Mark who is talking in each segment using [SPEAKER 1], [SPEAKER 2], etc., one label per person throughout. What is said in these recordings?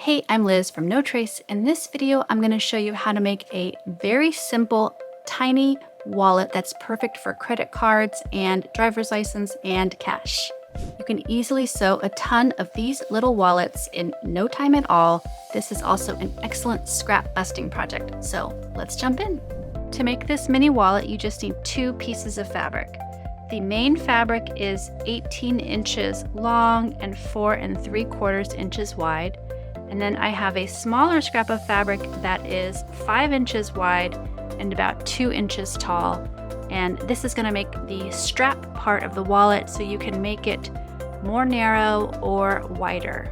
[SPEAKER 1] Hey, I'm Liz from No Trace. In this video, I'm going to show you how to make a very simple, tiny wallet that's perfect for credit cards and driver's license and cash. You can easily sew a ton of these little wallets in no time at all. This is also an excellent scrap busting project, so let's jump in. To make this mini wallet, you just need 2 pieces of fabric. The main fabric is 18 inches long and 4 3/4 inches wide. And then I have a smaller scrap of fabric that is 5 inches wide and about 2 inches tall. And this is going to make the strap part of the wallet so you can make it more narrow or wider.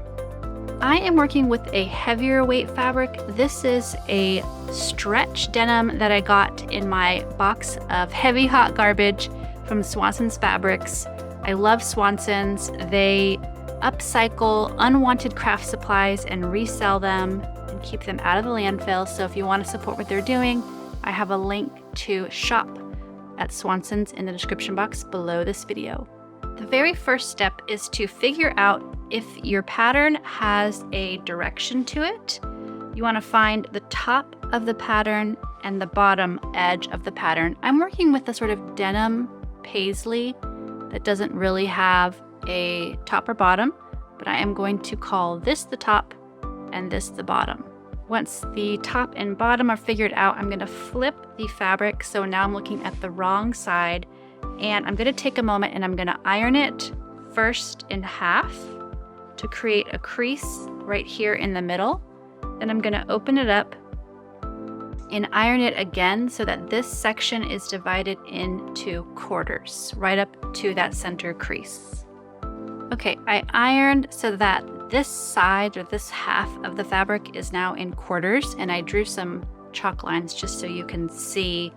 [SPEAKER 1] I am working with a heavier weight fabric. This is a stretch denim that I got in my box of heavy hot garbage from Swanson's Fabrics. I love Swanson's. They upcycle unwanted craft supplies and resell them and keep them out of the landfill. So if you want to support what they're doing, I have a link to shop at Swanson's in the description box below this video. The very first step is to figure out if your pattern has a direction to it. You want to find the top of the pattern and the bottom edge of the pattern. I'm working with a sort of denim paisley that doesn't really have a top or bottom, but I am going to call this the top and this the bottom. Once the top and bottom are figured out, I'm going to flip the fabric. So now I'm looking at the wrong side, and I'm going to take a moment and I'm going to iron it first in half to create a crease right here in the middle. Then I'm going to open it up and iron it again so that this section is divided into quarters right up to that center crease. Okay, I ironed so that this side or this half of the fabric is now in quarters, and I drew some chalk lines just so you can see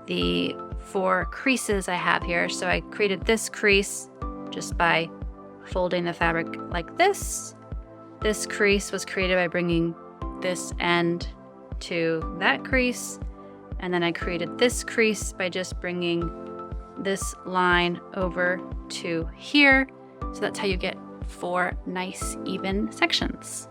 [SPEAKER 1] the 4 creases I have here. So I created this crease just by folding the fabric like this. This crease was created by bringing this end to that crease, and then I created this crease by just bringing this line over to here. So that's how you get 4 nice even sections.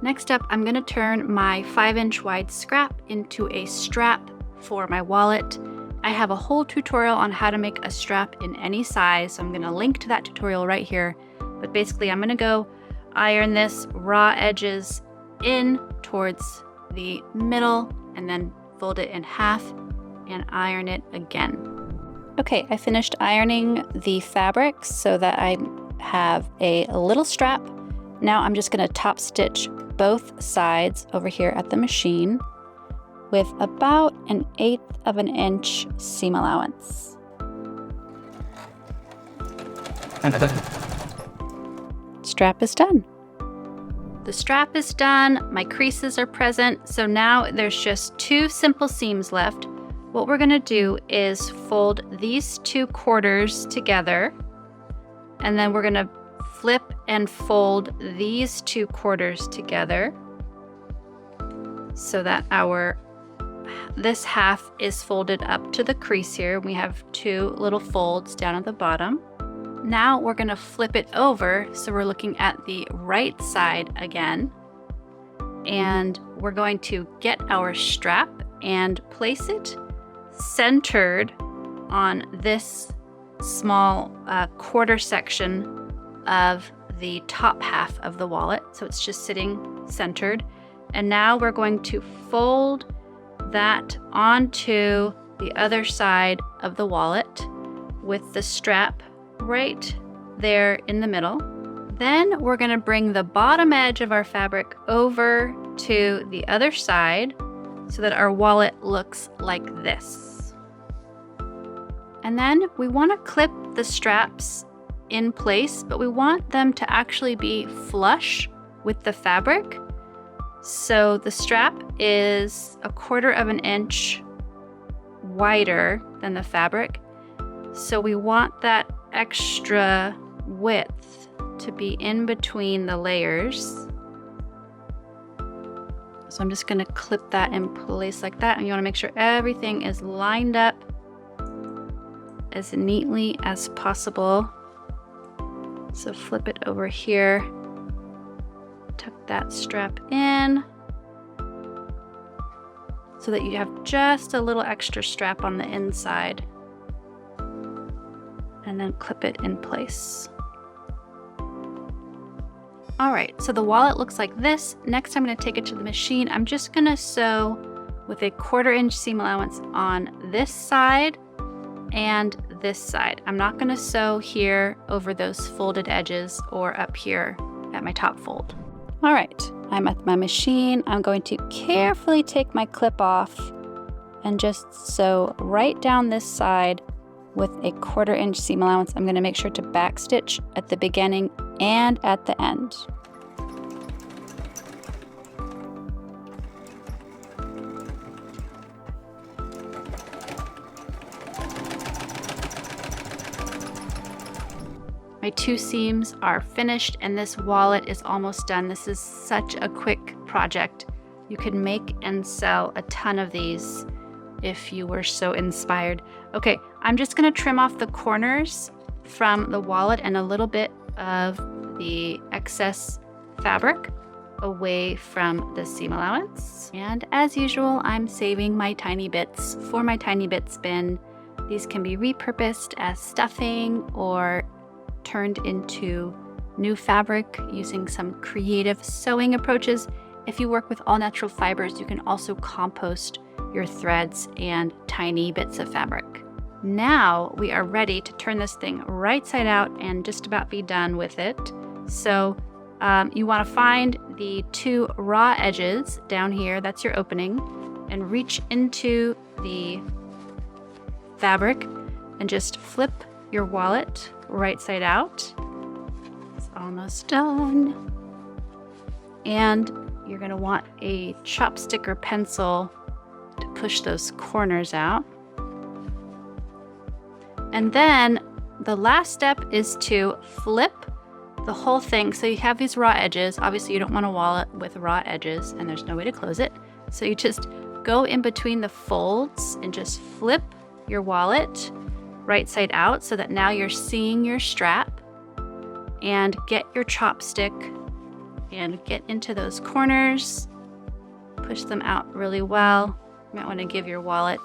[SPEAKER 1] Next up, I'm going to turn my 5-inch wide scrap into a strap for my wallet. I have a whole tutorial on how to make a strap in any size, so I'm going to link to that tutorial right here. But basically, I'm going to go iron this raw edges in towards the middle and then fold it in half and iron it again. Okay, I finished ironing the fabric so that I have a little strap. Now I'm just going to top stitch both sides over here at the machine with about 1/8 of an inch seam allowance. Strap is done. The strap is done, my creases are present, so now there's just 2 simple seams left. What we're going to do is fold these 2 quarters together, and then we're going to flip and fold these 2 quarters together so that this half is folded up to the crease here. We have 2 little folds down at the bottom. Now we're going to flip it over, so we're looking at the right side again, and we're going to get our strap and place it centered on this small quarter section of the top half of the wallet. So it's just sitting centered. And now we're going to fold that onto the other side of the wallet with the strap right there in the middle. Then we're going to bring the bottom edge of our fabric over to the other side so that our wallet looks like this. And then we want to clip the straps in place, but we want them to actually be flush with the fabric. So the strap is 1/4 of an inch wider than the fabric. So we want that extra width to be in between the layers. So I'm just going to clip that in place like that, and you want to make sure everything is lined up as neatly as possible. So flip it over here tuck that strap in so that you have just a little extra strap on the inside. And then clip it in place. All right, so the wallet looks like this. Next, I'm gonna take it to the machine. I'm just gonna sew with a 1/4 inch seam allowance on this side and this side. I'm not gonna sew here over those folded edges or up here at my top fold. All right, I'm at my machine. I'm going to carefully take my clip off and just sew right down this side with a 1/4 inch seam allowance. I'm gonna make sure to backstitch at the beginning and at the end. My 2 seams are finished and this wallet is almost done. This is such a quick project. You can make and sell a ton of these if you were so inspired. Okay, I'm just gonna trim off the corners from the wallet and a little bit of the excess fabric away from the seam allowance. And as usual, I'm saving my tiny bits for my tiny bits bin. These can be repurposed as stuffing or turned into new fabric using some creative sewing approaches. If you work with all natural fibers, you can also compost your threads and tiny bits of fabric. Now we are ready to turn this thing right side out and just about be done with it. So you want to find the 2 raw edges down here, that's your opening, and reach into the fabric and just flip your wallet right side out. It's almost done. And you're going to want a chopstick or pencil to push those corners out. And then the last step is to flip the whole thing. So you have these raw edges. Obviously you don't want a wallet with raw edges and there's no way to close it. So you just go in between the folds and just flip your wallet right side out so that now you're seeing your strap, and get your chopstick and get into those corners. Push them out really well. You might want to give your wallet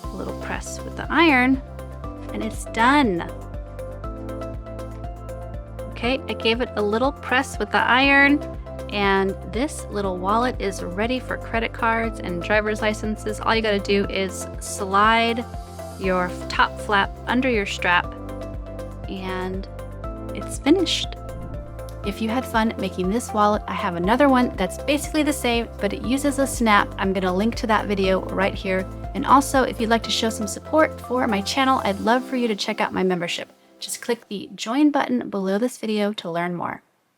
[SPEAKER 1] a little press with the iron, and it's done. Okay, I gave it a little press with the iron, and this little wallet is ready for credit cards and driver's licenses. All you gotta do is slide your top flap under your strap, and it's finished. If you had fun making this wallet, I have another one that's basically the same, but it uses a snap. I'm gonna link to that video right here. And also, if you'd like to show some support for my channel, I'd love for you to check out my membership. Just click the join button below this video to learn more.